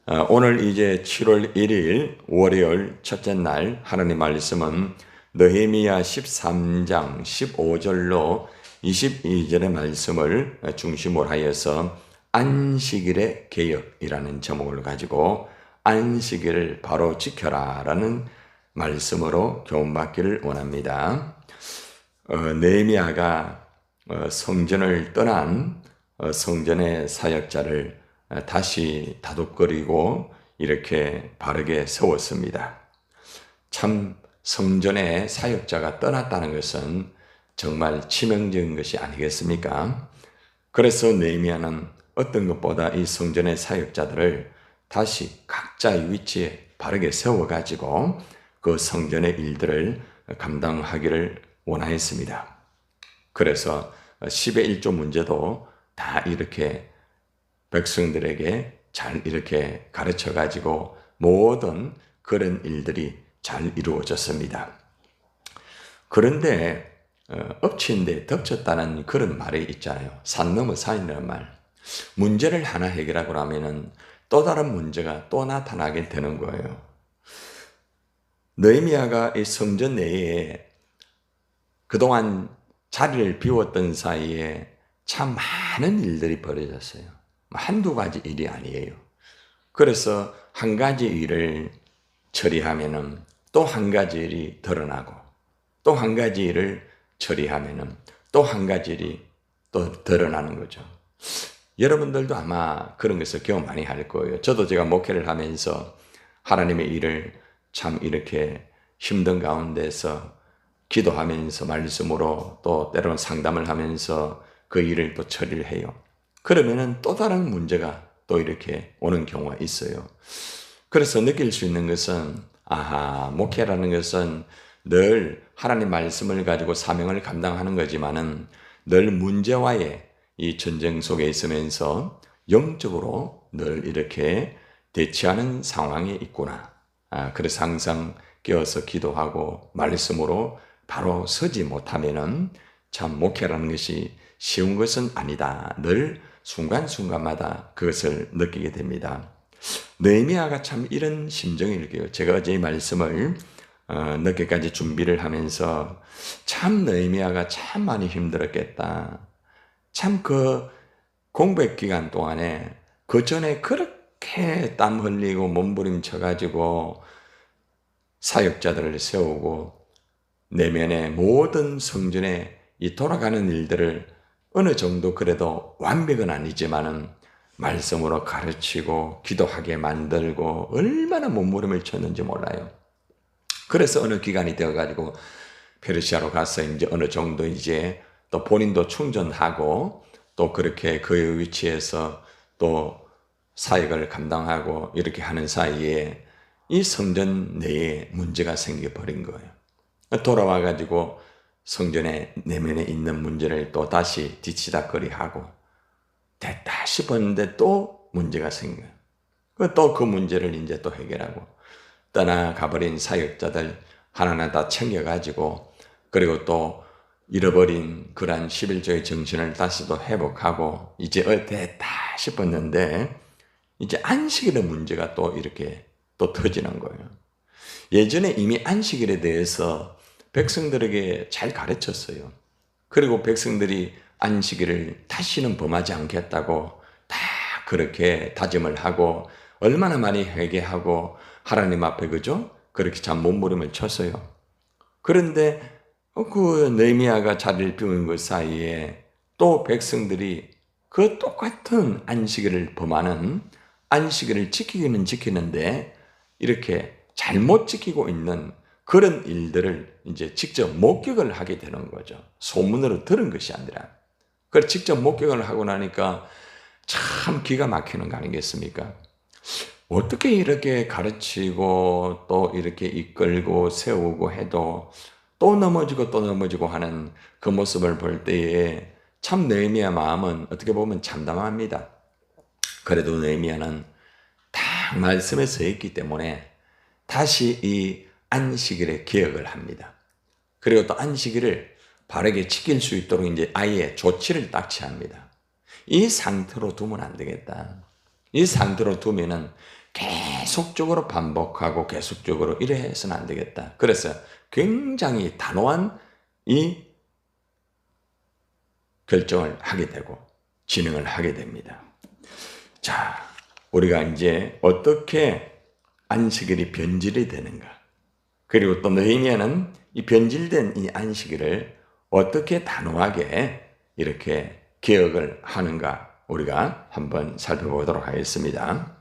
오늘 이제 7월 1일 월요일 첫째 날 하나님 말씀은 느헤미야 13장 15절로 22절의 말씀을 중심으로 하여서 안식일의 개혁이라는 제목을 가지고 안식일을 바로 지켜라 라는 말씀으로 교훈받기를 원합니다. 느헤미야가 성전을 떠난 성전의 사역자를 다시 다독거리고 이렇게 바르게 세웠습니다. 참 성전의 사역자가 떠났다는 것은 정말 치명적인 것이 아니겠습니까? 그래서 느헤미야는 어떤 것보다 이 성전의 사역자들을 다시 각자의 위치에 바르게 세워가지고 그 성전의 일들을 감당하기를 원하였습니다. 그래서 10의 1조 문제도 다 이렇게 백성들에게 잘 이렇게 가르쳐 가지고 모든 그런 일들이 잘 이루어졌습니다. 그런데 엎친 데 덮쳤다는 그런 말이 있잖아요. 산 넘어 산이라는 말. 문제를 하나 해결하고 나면은 또 다른 문제가 또 나타나게 되는 거예요. 느헤미야가 이 성전 내에 그동안 자리를 비웠던 사이에 참 많은 일들이 벌어졌어요. 한두 가지 일이 아니에요. 그래서 한 가지 일을 처리하면은 또 한 가지 일이 드러나고 또 한 가지 일을 처리하면은 또 한 가지 일이 또 드러나는 거죠. 여러분들도 아마 그런 것을 경험 많이 할 거예요. 저도 제가 목회를 하면서 하나님의 일을 참 이렇게 힘든 가운데서 기도하면서 말씀으로 또 때로는 상담을 하면서 그 일을 또 처리를 해요. 그러면은 또 다른 문제가 또 이렇게 오는 경우가 있어요. 그래서 느낄 수 있는 것은 목회라는 것은 늘 하나님 말씀을 가지고 사명을 감당하는 거지만은 늘 문제와의 이 전쟁 속에 있으면서 영적으로 늘 이렇게 대치하는 상황이 있구나. 그래서 항상 깨어서 기도하고 말씀으로 바로 서지 못하면은 참 목회라는 것이 쉬운 것은 아니다. 늘 순간순간마다 그것을 느끼게 됩니다. 느헤미야가 참 이런 심정일 거예요. 제가 어제 이 말씀을 늦게까지 준비를 하면서 참 느헤미야가 참 많이 힘들었겠다. 참 그 공백 기간 동안에 그 전에 그렇게 땀 흘리고 몸부림쳐 가지고 사역자들을 세우고 내면의 모든 성전에 이 돌아가는 일들을 어느 정도 그래도 완벽은 아니지만은 말씀으로 가르치고 기도하게 만들고 얼마나 몸부림을 쳤는지 몰라요. 그래서 어느 기간이 되어가지고 페르시아로 가서 이제 어느 정도 이제 또 본인도 충전하고 또 그렇게 그의 위치에서 또 사역을 감당하고 이렇게 하는 사이에 이 성전 내에 문제가 생겨버린 거예요. 돌아와가지고 성전의 내면에 있는 문제를 또 다시 뒤치다거리하고 됐다 싶었는데 또 문제가 생겨요. 또 그 문제를 이제 또 해결하고 떠나가버린 사역자들 하나하나 다 챙겨가지고 그리고 또 잃어버린 그러한 11조의 정신을 다시 또 회복하고 이제 됐다 싶었는데 이제 안식일의 문제가 또 이렇게 또 터지는 거예요. 예전에 이미 안식일에 대해서 백성들에게 잘 가르쳤어요. 그리고 백성들이 안식일을 다시는 범하지 않겠다고 다 그렇게 다짐을 하고 얼마나 많이 회개하고 하나님 앞에 그죠? 그렇게 참 몸부림을 쳤어요. 그런데 그 느헤미야가 자리를 비운 것 사이에 또 백성들이 그 똑같은 안식일을 범하는 안식일을 지키기는 지키는데 이렇게 잘못 지키고 있는 그런 일들을 이제 직접 목격을 하게 되는 거죠. 소문으로 들은 것이 아니라. 그걸 직접 목격을 하고 나니까 참 기가 막히는 거 아니겠습니까? 어떻게 이렇게 가르치고 또 이렇게 이끌고 세우고 해도 또 넘어지고 또 넘어지고 하는 그 모습을 볼 때에 참 느헤미야 마음은 어떻게 보면 참담합니다. 그래도 느헤미야는 딱 말씀에 서 있기 때문에 다시 이 안식일의 개혁을 합니다. 그리고 또 안식일을 바르게 지킬 수 있도록 이제 아예 조치를 딱 취합니다. 이 상태로 두면 안 되겠다. 이 상태로 두면은 계속적으로 반복하고 계속적으로 이래 해서는 안 되겠다. 그래서 굉장히 단호한 이 결정을 하게 되고 진행을 하게 됩니다. 자, 우리가 이제 어떻게 안식일이 변질이 되는가? 그리고 또 느헤미야는 이 변질된 이 안식일을 어떻게 단호하게 이렇게 개혁을 하는가? 우리가 한번 살펴보도록 하겠습니다.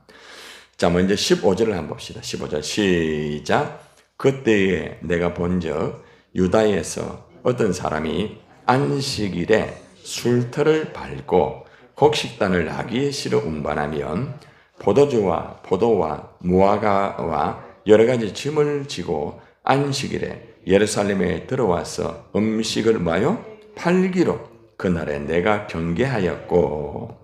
자, 먼저 15절을 한번 봅시다. 15절 시작. 그때에 내가 본즉 유다에서 어떤 사람이 안식일에 술터를 밟고 곡식단을 나귀의 씨로 운반하면 포도주와 포도와 무화과와 여러 가지 짐을 지고 안식일에 예루살렘에 들어와서 음식을 뭐요? 팔기로 그날에 내가 경계하였고.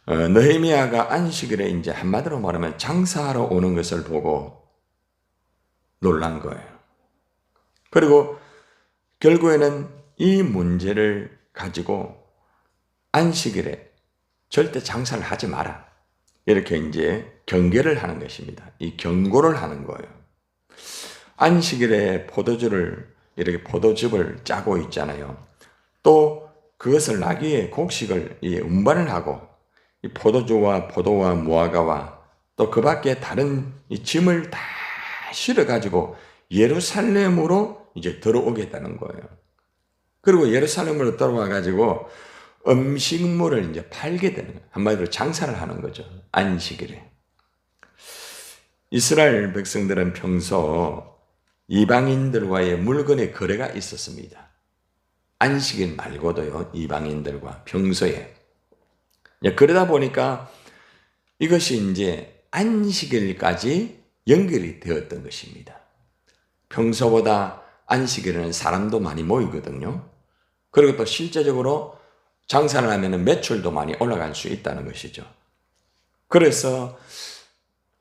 느헤미야가 안식일에 이제 한마디로 말하면 장사하러 오는 것을 보고 놀란 거예요. 그리고 결국에는 이 문제를 가지고 안식일에 절대 장사를 하지 마라. 이렇게 이제 경계를 하는 것입니다. 이 경고를 하는 거예요. 안식일에 포도주를 이렇게 포도즙을 짜고 있잖아요. 또 그것을 나귀의 곡식을 운반을 하고 이 포도주와 포도와 무화과와 또 그 밖에 다른 이 짐을 다 실어 가지고 예루살렘으로 이제 들어오겠다는 거예요. 그리고 예루살렘으로 들어와 가지고 음식물을 이제 팔게 되는 거예요. 한마디로 장사를 하는 거죠. 안식일에. 이스라엘 백성들은 평소 이방인들과의 물건의 거래가 있었습니다. 안식일 말고도요, 이방인들과 평소에. 그러다 보니까 이것이 이제 안식일까지 연결이 되었던 것입니다. 평소보다 안식일에는 사람도 많이 모이거든요. 그리고 또 실제적으로 장사를 하면 매출도 많이 올라갈 수 있다는 것이죠. 그래서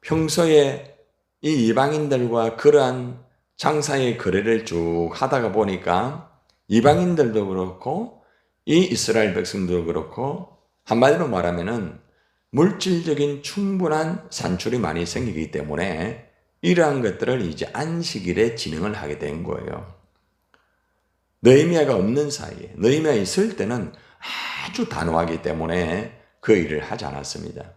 평소에 이 이방인들과 그러한 장사의 거래를 쭉 하다가 보니까 이방인들도 그렇고 이 이스라엘 백성도 그렇고 한마디로 말하면은 물질적인 충분한 산출이 많이 생기기 때문에 이러한 것들을 이제 안식일에 진행을 하게 된 거예요. 느헤미야가 없는 사이에, 느헤미야 있을 때는 아주 단호하기 때문에 그 일을 하지 않았습니다.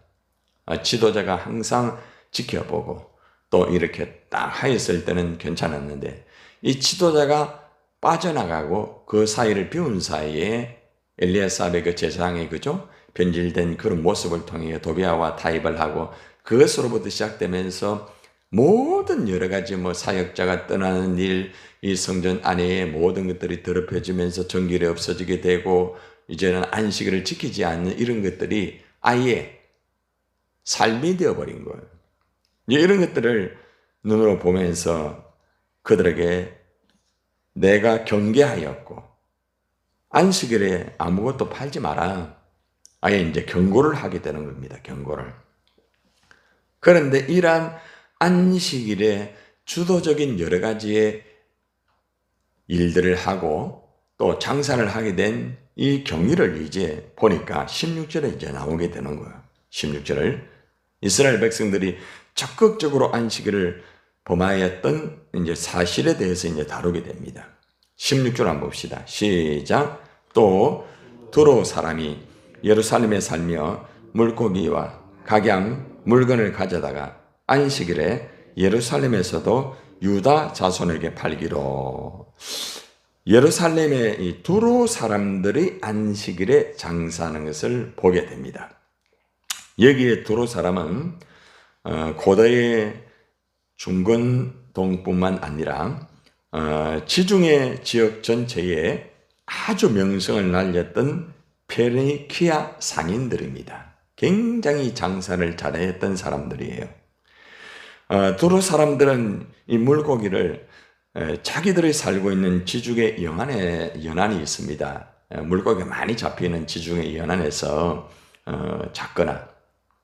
지도자가 항상 지켜보고 또 이렇게 딱 하였을 때는 괜찮았는데 이 지도자가 빠져나가고 그 사이를 비운 사이에 엘리야삽의 그 제사장의 그죠? 변질된 그런 모습을 통해 도비아와 타입을 하고 그것으로부터 시작되면서 모든 여러 가지 사역자가 떠나는 일, 이 성전 안에 모든 것들이 더럽혀지면서 정결이 없어지게 되고 이제는 안식일을 지키지 않는 이런 것들이 아예 삶이 되어버린 거예요. 이런 것들을 눈으로 보면서 그들에게 내가 경계하였고 안식일에 아무것도 팔지 마라. 아예 이제 경고를 하게 되는 겁니다. 경고를. 그런데 이러한 안식일에 주도적인 여러 가지의 일들을 하고 또 장사를 하게 된 이 경위를 이제 보니까 16절에 이제 나오게 되는 거예요. 16절을 이스라엘 백성들이 적극적으로 안식일을 범하였던 이제 사실에 대해서 이제 다루게 됩니다. 16절 한번 봅시다. 시작. 또 두로 사람이 예루살렘에 살며 물고기와 각양 물건을 가져다가 안식일에 예루살렘에서도 유다 자손에게 팔기로. 예루살렘의 이 두로 사람들이 안식일에 장사하는 것을 보게 됩니다. 여기에 두로 사람은 고대의 중건동뿐만 아니라 지중해 지역 전체에 아주 명성을 날렸던 페니키아 상인들입니다. 굉장히 장사를 잘했던 사람들이에요. 두로 사람들은 이 물고기를 자기들이 살고 있는 지중해 연안이 있습니다. 물고기가 많이 잡히는 지중해 연안에서 잡거나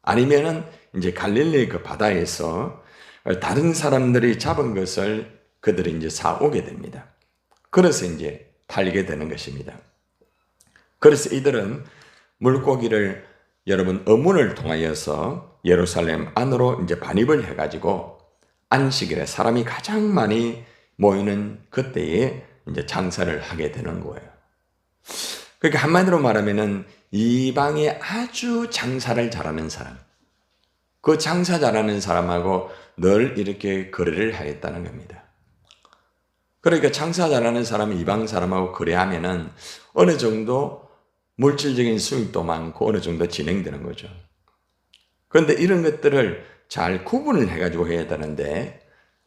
아니면은 이제 갈릴리 그 바다에서 다른 사람들이 잡은 것을 그들이 이제 사오게 됩니다. 그래서 이제 팔게 되는 것입니다. 그래서 이들은 물고기를 여러분 어문을 통하여서 예루살렘 안으로 이제 반입을 해가지고 안식일에 사람이 가장 많이 모이는 그때에 이제 장사를 하게 되는 거예요. 그러니까 한마디로 말하면은 이방에 아주 장사를 잘하는 사람, 그 장사 잘하는 사람하고 늘 이렇게 거래를 하겠다는 겁니다. 그러니까 장사 잘하는 사람이 이방 사람하고 거래하면은 어느 정도 물질적인 수익도 많고 어느 정도 진행되는 거죠. 그런데 이런 것들을 잘 구분을 해가지고 해야 되는데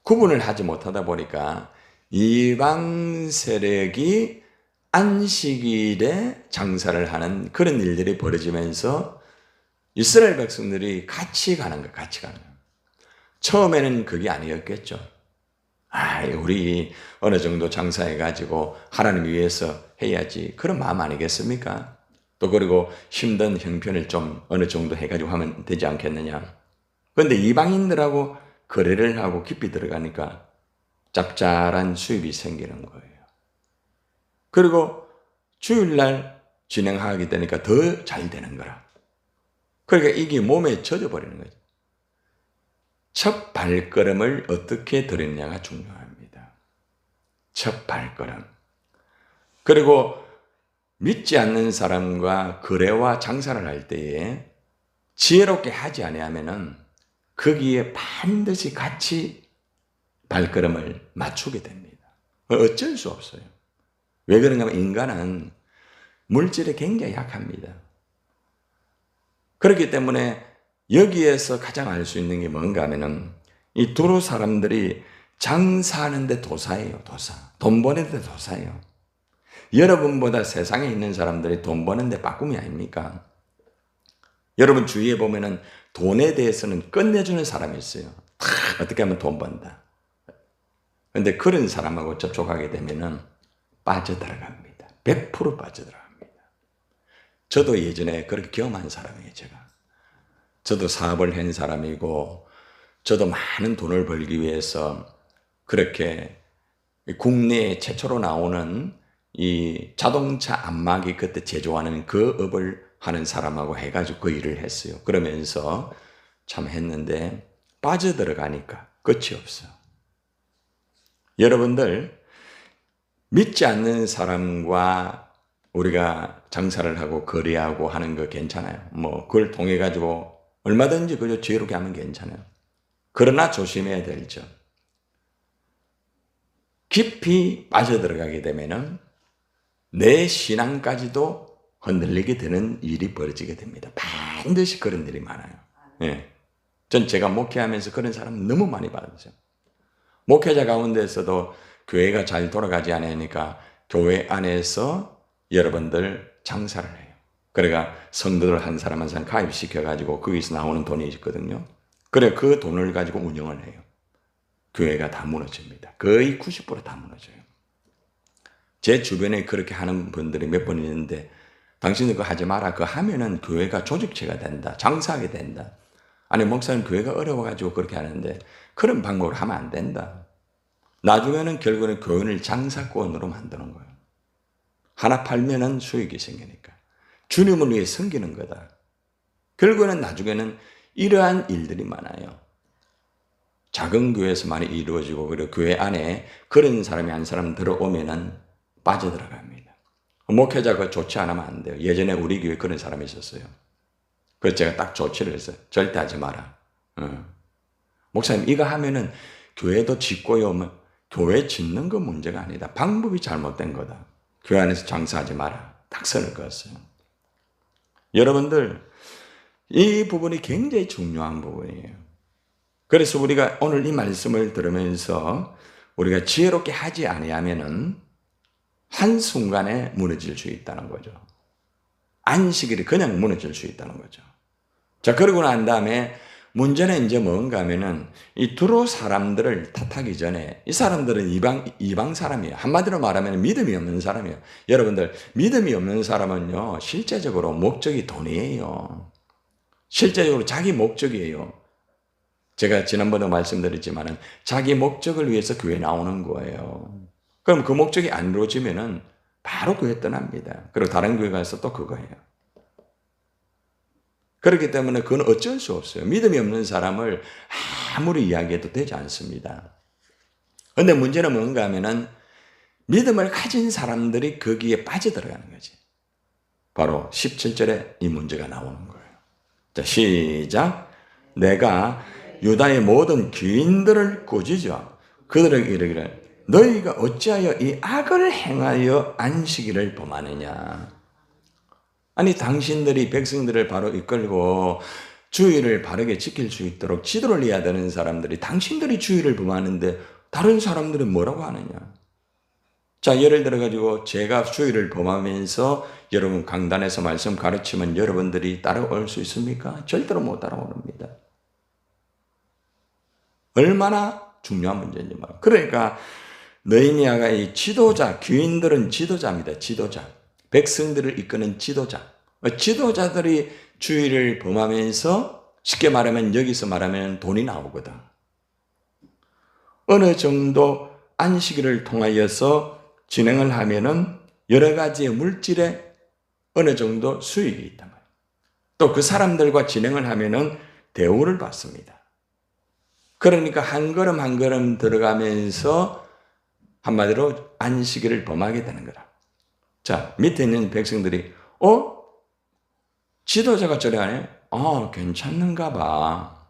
구분을 하지 못하다 보니까 이방 세력이 안식일에 장사를 하는 그런 일들이 벌어지면서 이스라엘 백성들이 같이 가는 거, 같이 가는 거. 처음에는 그게 아니었겠죠. 우리 어느 정도 장사해가지고 하나님 위해서 해야지. 그런 마음 아니겠습니까? 또 그리고 힘든 형편을 좀 어느 정도 해가지고 하면 되지 않겠느냐. 그런데 이방인들하고 거래를 하고 깊이 들어가니까 짭짤한 수입이 생기는 거예요. 그리고 주일날 진행하게 되니까 더 잘 되는 거라. 그러니까 이게 몸에 젖어버리는 거죠. 첫 발걸음을 어떻게 들이느냐가 중요합니다. 첫 발걸음. 그리고 믿지 않는 사람과 거래와 장사를 할 때에 지혜롭게 하지 아니하면은 거기에 반드시 같이 발걸음을 맞추게 됩니다. 어쩔 수 없어요. 왜 그런가 하면 인간은 물질에 굉장히 약합니다. 그렇기 때문에 여기에서 가장 알 수 있는 게 뭔가 하면은 이 두루 사람들이 장사하는데 도사예요, 도사. 돈 버는데 도사예요. 여러분보다 세상에 있는 사람들이 돈 버는데 빠꿈이 아닙니까? 여러분 주위에 보면은 돈에 대해서는 끝내주는 사람이 있어요. 어떻게 하면 돈 번다. 그런데 그런 사람하고 접촉하게 되면은 빠져들어갑니다. 100% 빠져들어갑니다. 저도 예전에 그렇게 경험한 사람이에요, 제가. 저도 사업을 한 사람이고, 저도 많은 돈을 벌기 위해서 그렇게 국내에 최초로 나오는 이 자동차 안마기 그때 제조하는 그 업을 하는 사람하고 해가지고 그 일을 했어요. 그러면서 참 했는데 빠져들어가니까 끝이 없어. 여러분들 믿지 않는 사람과 우리가 장사를 하고 거래하고 하는 거 괜찮아요. 뭐 그걸 통해 가지고 얼마든지 그저 지혜롭게 하면 괜찮아요. 그러나 조심해야 될 점. 깊이 빠져들어가게 되면은 내 신앙까지도 흔들리게 되는 일이 벌어지게 됩니다. 반드시 그런 일이 많아요. 예. 전 제가 목회하면서 그런 사람 너무 많이 받았어요. 목회자 가운데서도 교회가 잘 돌아가지 않으니까 교회 안에서 여러분들 장사를 해요. 그러니까 성도들 한 사람 한 사람 가입시켜가지고 거기서 나오는 돈이 있거든요. 그래 그 돈을 가지고 운영을 해요. 교회가 다 무너집니다. 거의 90%다 무너져요. 제 주변에 그렇게 하는 분들이 몇 번 있는데 당신들 그거 하지 마라. 그거 하면은 교회가 조직체가 된다. 장사하게 된다. 아니 목사님 교회가 어려워가지고 그렇게 하는데 그런 방법으로 하면 안 된다. 나중에는 결국에는 교회를 장사꾼으로 만드는 거예요. 하나 팔면은 수익이 생기니까. 주님을 위해 섬기는 거다. 결국에는 나중에는 이러한 일들이 많아요. 작은 교회에서 많이 이루어지고 그리고 교회 안에 그런 사람이 한 사람 들어오면은 빠져들어갑니다. 목회자가 조치 안 하면 안 돼요. 예전에 우리 교회에 그런 사람이 있었어요. 그래서 제가 딱 조치를 했어요. 절대 하지 마라. 목사님 이거 하면은 교회도 짓고요. 뭐 교회 짓는 건 문제가 아니다. 방법이 잘못된 거다. 교회 안에서 장사하지 마라. 딱 선을 그었어요. 여러분들 이 부분이 굉장히 중요한 부분이에요. 그래서 우리가 오늘 이 말씀을 들으면서 우리가 지혜롭게 하지 아니하면은 한순간에 무너질 수 있다는 거죠. 안식일이 그냥 무너질 수 있다는 거죠. 자, 그러고 난 다음에 문제는 이제 뭔가 하면은 이 두로 사람들을 탓하기 전에 이 사람들은 이방 사람이에요. 한마디로 말하면 믿음이 없는 사람이에요. 여러분들, 믿음이 없는 사람은요, 실제적으로 목적이 돈이에요. 실제적으로 자기 목적이에요. 제가 지난번에 말씀드렸지만은 자기 목적을 위해서 교회 나오는 거예요. 그럼 그 목적이 안 이루어지면은 바로 교회 떠납니다. 그리고 다른 교회 가서 또 그거예요. 그렇기 때문에 그건 어쩔 수 없어요. 믿음이 없는 사람을 아무리 이야기해도 되지 않습니다. 그런데 문제는 뭔가 하면은 믿음을 가진 사람들이 거기에 빠져들어가는 거지. 바로 17절에 이 문제가 나오는 거예요. 자, 시작. 내가 유다의 모든 귀인들을 꾸짖어 그들에게 이르기를 너희가 어찌하여 이 악을 행하여 안식일을 범하느냐. 아니 당신들이 백성들을 바로 이끌고 주의를 바르게 지킬 수 있도록 지도를 해야 되는 사람들이 당신들이 주의를 범하는데 다른 사람들은 뭐라고 하느냐. 자, 예를 들어 가지고 제가 주의를 범하면서 여러분 강단에서 말씀 가르치면 여러분들이 따라올 수 있습니까? 절대로 못 따라오릅니다. 얼마나 중요한 문제인지 말이에요. 그러니까 느헤미야가 이 지도자, 귀인들은 지도자입니다. 지도자. 백성들을 이끄는 지도자. 지도자들이 주의를 범하면서 쉽게 말하면 여기서 말하면 돈이 나오거든. 어느 정도 안식일을 통하여서 진행을 하면은 여러 가지의 물질에 어느 정도 수익이 있단 말이에요. 또 그 사람들과 진행을 하면은 대우를 받습니다. 그러니까 한 걸음 한 걸음 들어가면서 한마디로 안식일을 범하게 되는 거라. 자, 밑에 있는 백성들이 지도자가 저래 하네? 괜찮는가 봐.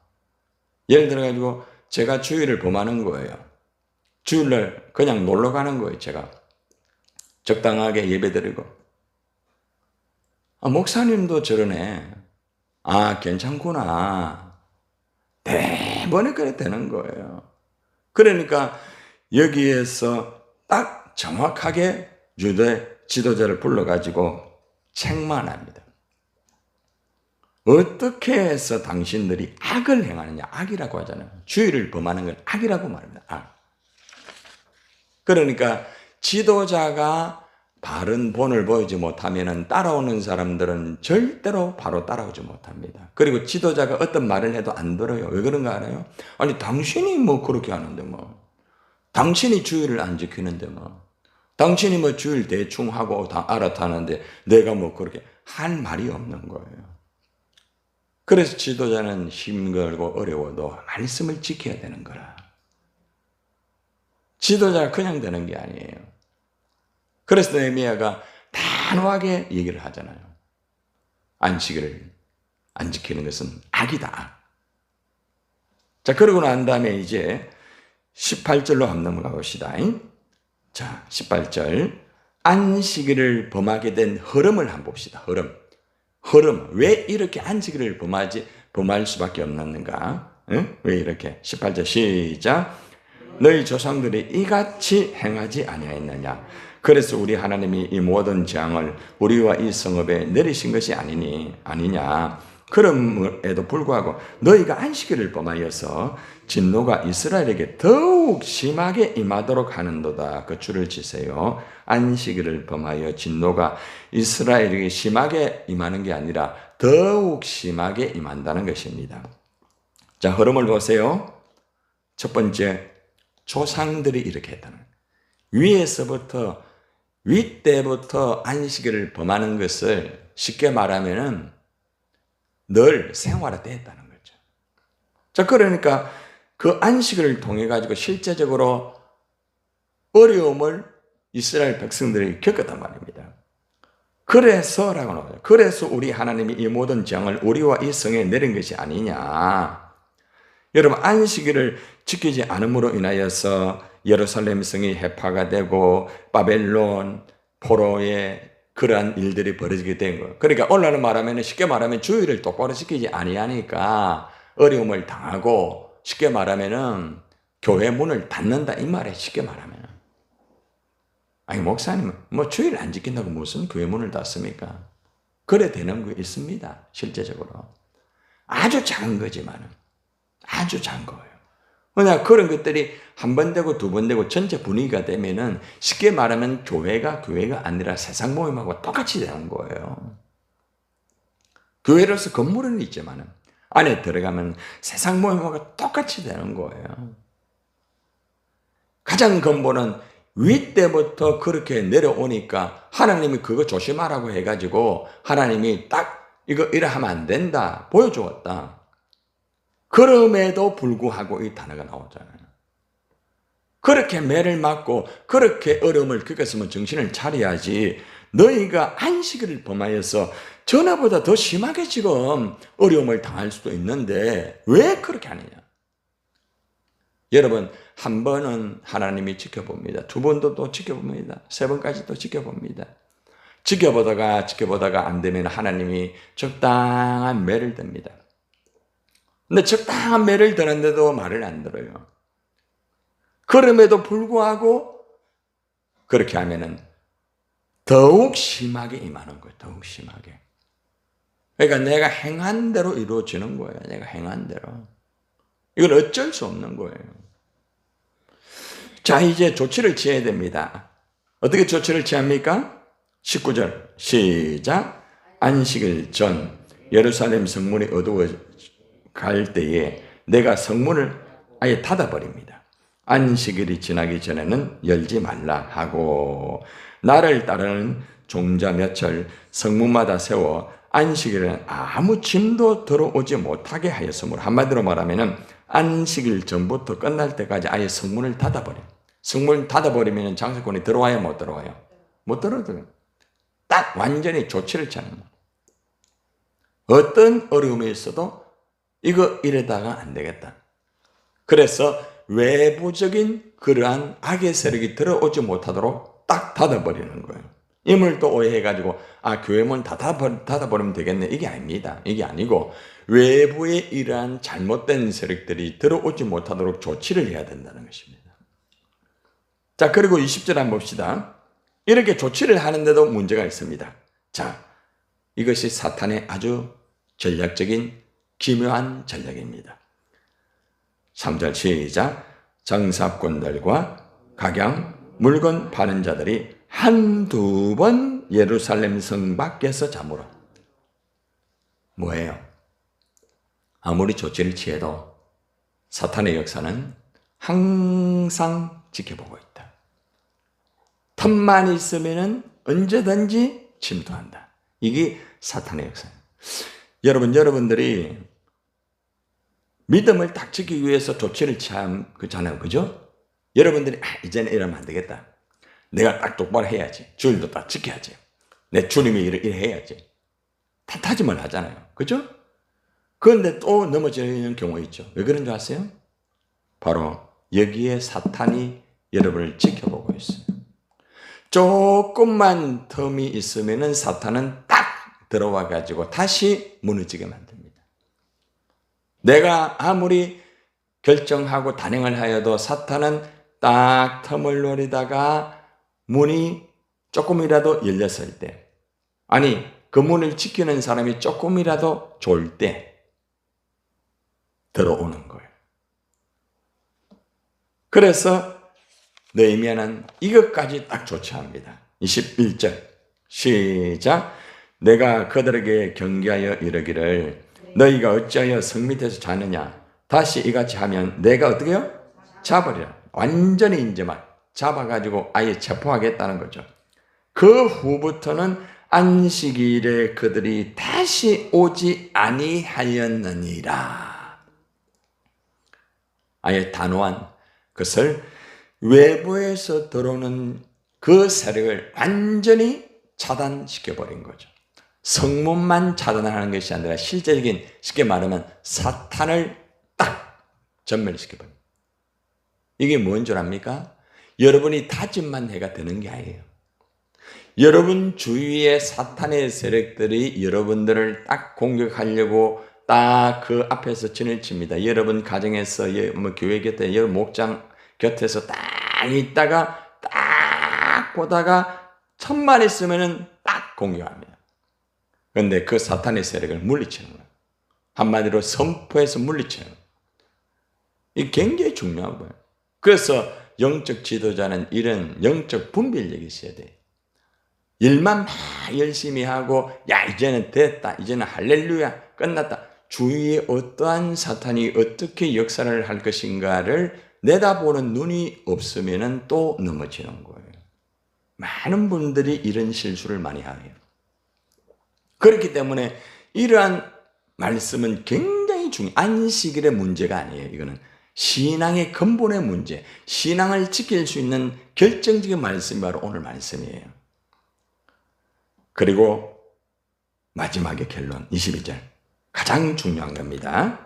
예를 들어가지고 제가 주일을 범하는 거예요. 주일날 그냥 놀러 가는 거예요. 제가 적당하게 예배드리고 목사님도 저러네. 괜찮구나. 대번에 그래 되는 거예요. 그러니까 여기에서 딱 정확하게 유대 지도자를 불러가지고 책망합니다. 어떻게 해서 당신들이 악을 행하느냐. 악이라고 하잖아요. 주의를 범하는 건 악이라고 말합니다. 악. 그러니까 지도자가 바른 본을 보이지 못하면 따라오는 사람들은 절대로 바로 따라오지 못합니다. 그리고 지도자가 어떤 말을 해도 안 들어요. 왜 그런가 알아요? 아니 당신이 뭐 그렇게 하는데 뭐. 당신이 주의를 안 지키는데 뭐. 당신이 뭐 주일 대충 하고 다 알아타는데 내가 뭐 그렇게 할 말이 없는 거예요. 그래서 지도자는 힘들고 어려워도 말씀을 지켜야 되는 거라. 지도자가 그냥 되는 게 아니에요. 그래서 느헤미야가 단호하게 얘기를 하잖아요. 안식일을 안 지키는 것은 악이다. 자, 그러고 난 다음에 이제 18절로 한번 넘어가 봅시다. 자, 18절. 안식일을 범하게 된 흐름을 한번 봅시다. 흐름. 왜 이렇게 안식일을 범할 수밖에 없었는가? 왜 이렇게? 18절 시작. 너희 조상들이 이같이 행하지 아니하였느냐? 그래서 우리 하나님이 이 모든 재앙을 우리와 이 성읍에 내리신 것이 아니냐? 그럼에도 불구하고 너희가 안식일을 범하여서 진노가 이스라엘에게 더욱 심하게 임하도록 하는도다. 그 줄을 치세요. 안식일을 범하여 진노가 이스라엘에게 심하게 임하는 게 아니라 더욱 심하게 임한다는 것입니다. 자, 흐름을 보세요. 첫 번째, 조상들이 이렇게 했다는 거예요. 윗때부터 안식일을 범하는 것을 쉽게 말하면은 늘 생활화되었다는 거죠. 자, 그러니까 그 안식일을 통해 가지고 실제적으로 어려움을 이스라엘 백성들이 겪었단 말입니다. 그래서라고 나와요. 그래서 우리 하나님이 이 모든 재앙을 우리와 이 성에 내린 것이 아니냐. 여러분, 안식일을 지키지 않음으로 인하여서 예루살렘 성이 해파가 되고 바벨론 포로의 그러한 일들이 벌어지게 된 거예요. 그러니까 오늘날은 말하면 쉽게 말하면 주의를 똑바로 지키지 아니하니까 어려움을 당하고 쉽게 말하면은 교회 문을 닫는다 이 말에 쉽게 말하면. 아니 목사님은 뭐 주의를 안 지킨다고 무슨 교회 문을 닫습니까? 그래 되는 거 있습니다. 실제적으로. 아주 작은 거지만은 아주 작은 거예요. 그냥 그런 것들이 한 번 되고 두 번 되고 전체 분위기가 되면은 쉽게 말하면 교회가 아니라 세상 모임하고 똑같이 되는 거예요. 교회로서 건물은 있지만은 안에 들어가면 세상 모임하고 똑같이 되는 거예요. 가장 근본은 윗때부터 그렇게 내려오니까 하나님이 그거 조심하라고 해가지고 하나님이 딱 이거 이래 하면 안 된다 보여주었다. 그럼에도 불구하고 이 단어가 나오잖아요. 그렇게 매를 맞고 그렇게 어려움을 겪었으면 정신을 차려야지. 너희가 안식일을 범하여서 전에보다 더 심하게 지금 어려움을 당할 수도 있는데 왜 그렇게 하느냐. 여러분, 한 번은 하나님이 지켜봅니다. 두 번도 또 지켜봅니다. 세 번까지 또 지켜봅니다. 지켜보다가 안 되면 하나님이 적당한 매를 듭니다. 근데 적당한 매를 드는데도 말을 안 들어요. 그럼에도 불구하고 그렇게 하면은 더욱 심하게 임하는 거예요. 더욱 심하게. 그러니까 내가 행한 대로 이루어지는 거예요. 내가 행한 대로. 이건 어쩔 수 없는 거예요. 자, 이제 조치를 취해야 됩니다. 어떻게 조치를 취합니까? 19절 시작. 안식일 전 예루살렘 성문이 어두워 갈 때에 내가 성문을 아예 닫아버립니다. 안식일이 지나기 전에는 열지 말라 하고 나를 따르는 종자 몇을 성문마다 세워 안식일은 아무 짐도 들어오지 못하게 하였으므로 한마디로 말하면 안식일 전부터 끝날 때까지 아예 성문을 닫아버려요. 성문을 닫아버리면 장사꾼이 들어와요? 못 들어와요? 못 들어와요. 딱 완전히 조치를 취하는 거예요. 어떤 어려움이 있어도 이거 이러다가 안 되겠다. 그래서 외부적인 그러한 악의 세력이 들어오지 못하도록 딱 닫아버리는 거예요. 임을 또 오해해가지고 교회 문 닫아버리면 되겠네. 이게 아닙니다. 이게 아니고 외부의 이러한 잘못된 세력들이 들어오지 못하도록 조치를 해야 된다는 것입니다. 자, 그리고 20절 한번 봅시다. 이렇게 조치를 하는데도 문제가 있습니다. 자, 이것이 사탄의 아주 전략적인 기묘한 전략입니다. 3절 시작. 정사꾼들과 각양 물건 파는 자들이 한두 번 예루살렘 성 밖에서 자물어. 뭐예요? 아무리 조치를 취해도 사탄의 역사는 항상 지켜보고 있다. 틈만 있으면 언제든지 침투한다. 이게 사탄의 역사예요. 여러분들이 믿음을 딱 지키기 위해서 조치를 취하잖아요. 그죠? 여러분들이 이제는 이러면 안 되겠다. 내가 딱 똑바로 해야지. 주일도 딱 지켜야지. 내 주님이 이래 해야지. 다짐을 하잖아요. 그죠? 그런데 또 넘어지는 경우 있죠. 왜 그런 줄 아세요? 바로 여기에 사탄이 여러분을 지켜보고 있어요. 조금만 틈이 있으면 사탄은 딱 들어와 가지고 다시 무너지게 만듭니다. 내가 아무리 결정하고 단행을 하여도 사탄은 딱 틈을 노리다가 문이 조금이라도 열렸을 때, 아니 그 문을 지키는 사람이 조금이라도 좋을 때 들어오는 거예요. 그래서 느헤미야는 이것까지 딱 조치합니다. 21절 시작. 내가 그들에게 경계하여 이르기를 너희가 어찌하여 성 밑에서 자느냐. 다시 이같이 하면 내가 어떻게 해요? 잡으리라. 완전히 이제 막 잡아가지고 아예 체포하겠다는 거죠. 그 후부터는 안식일에 그들이 다시 오지 아니하였느니라. 아예 단호한 것을 외부에서 들어오는 그 세력을 완전히 차단시켜버린 거죠. 성문만 차단하는 것이 아니라 실제적인, 쉽게 말하면 사탄을 딱 전멸시켜버린. 이게 뭔 줄 압니까? 여러분이 다짐만 해가 되는 게 아니에요. 여러분 주위에 사탄의 세력들이 여러분들을 딱 공격하려고 딱 그 앞에서 진을 칩니다. 여러분 가정에서, 뭐 교회 곁에, 여러분 목장 곁에서 딱 있다가 딱 보다가 틈만 있으면은 딱 공격합니다. 그런데 그 사탄의 세력을 물리치는 거예요. 한마디로 선포해서 물리치는 거예요. 이게 굉장히 중요한 거예요. 그래서 영적 지도자는 이런 영적 분별력이 있어야 돼요. 일만 막 열심히 하고 이제는 됐다. 이제는 할렐루야 끝났다. 주위에 어떠한 사탄이 어떻게 역사를 할 것인가를 내다보는 눈이 없으면 또 넘어지는 거예요. 많은 분들이 이런 실수를 많이 해요. 그렇기 때문에 이러한 말씀은 굉장히 안식일의 문제가 아니에요. 이거는 신앙의 근본의 문제, 신앙을 지킬 수 있는 결정적인 말씀이 바로 오늘 말씀이에요. 그리고 마지막의 결론 22절 가장 중요한 겁니다.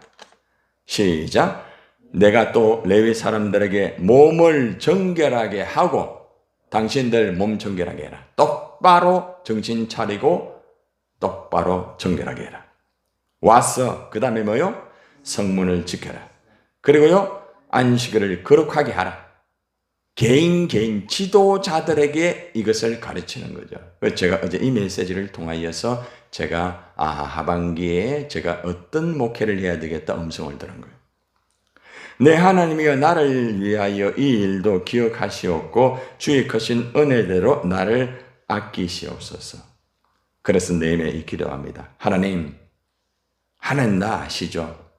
시작. 내가 또 레위 사람들에게 몸을 정결하게 하고 당신들 몸 정결하게 해라. 똑바로 정신 차리고 똑바로 정결하게 해라. 와서 그 다음에 뭐요? 성문을 지켜라. 그리고요 안식일을 거룩하게 하라. 개인 지도자들에게 이것을 가르치는 거죠. 제가 어제 이 메시지를 통하여서 제가 하반기에 제가 어떤 목회를 해야 되겠다 음성을 들은 거예요. 내 하나님이여 나를 위하여 이 일도 기억하시옵고 주의 크신 은혜대로 나를 아끼시옵소서. 그래서 내일에 기도합니다. 하나님 나 아시죠?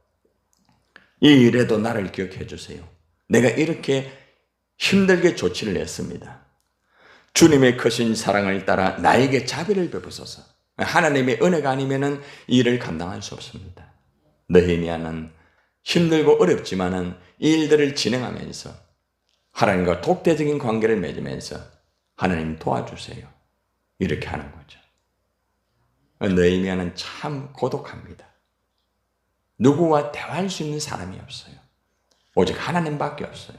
이 일에도 나를 기억해 주세요. 내가 이렇게 힘들게 조치를 냈습니다. 주님의 크신 사랑을 따라 나에게 자비를 베푸소서. 하나님의 은혜가 아니면 이 일을 감당할 수 없습니다. 느헤미야는 힘들고 어렵지만은 이 일들을 진행하면서 하나님과 독대적인 관계를 맺으면서 하나님 도와주세요. 이렇게 하는 거죠. 느헤미야는 참 고독합니다. 누구와 대화할 수 있는 사람이 없어요. 오직 하나님밖에 없어요.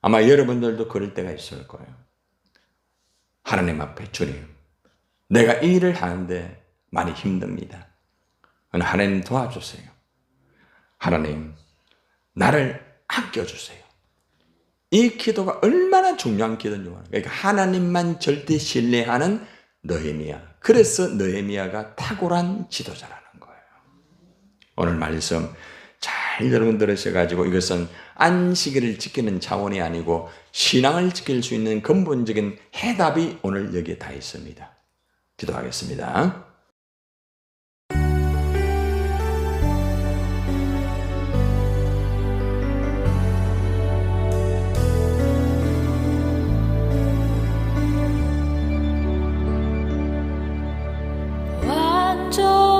아마 여러분들도 그럴 때가 있을 거예요. 하나님 앞에 주님, 내가 이 일을 하는데 많이 힘듭니다. 하나님 도와주세요. 하나님, 나를 아껴주세요. 이 기도가 얼마나 중요한 기도인지 몰라요. 그러니까 하나님만 절대 신뢰하는 느헤미야. 그래서 느헤미야가 탁월한 지도자라는 거예요. 오늘 말씀 잘 여러분 들으셔가지고 이것은 안식일을 지키는 차원이 아니고 신앙을 지킬 수 있는 근본적인 해답이 오늘 여기에 다 있습니다. 기도하겠습니다.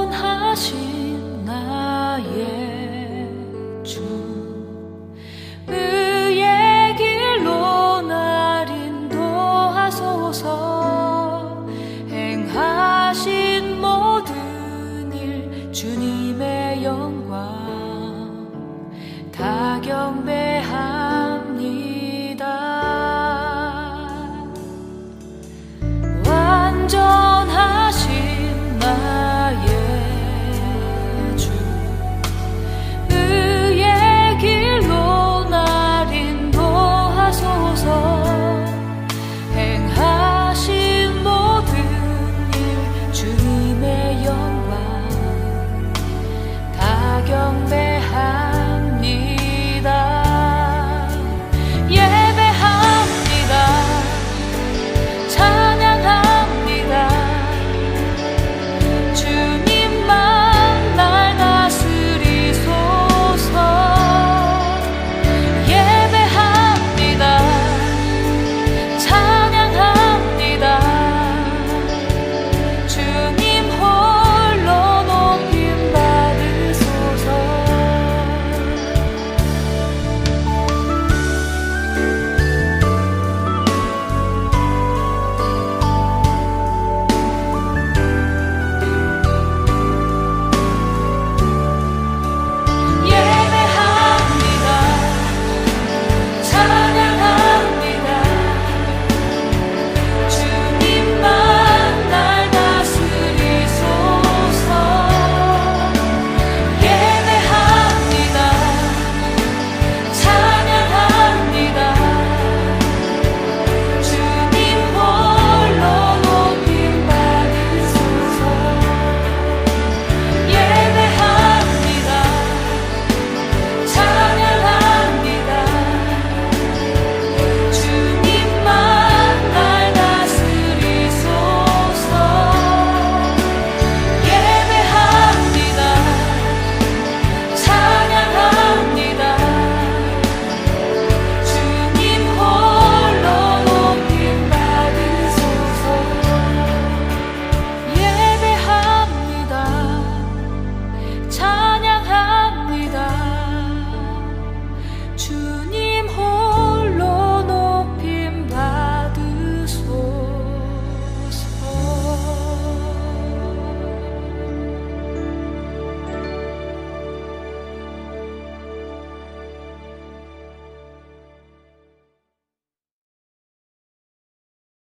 완전하신 나의 주 의의 길로 날 인도하소서. 행하신 모든 일 주님의 영광 다 경배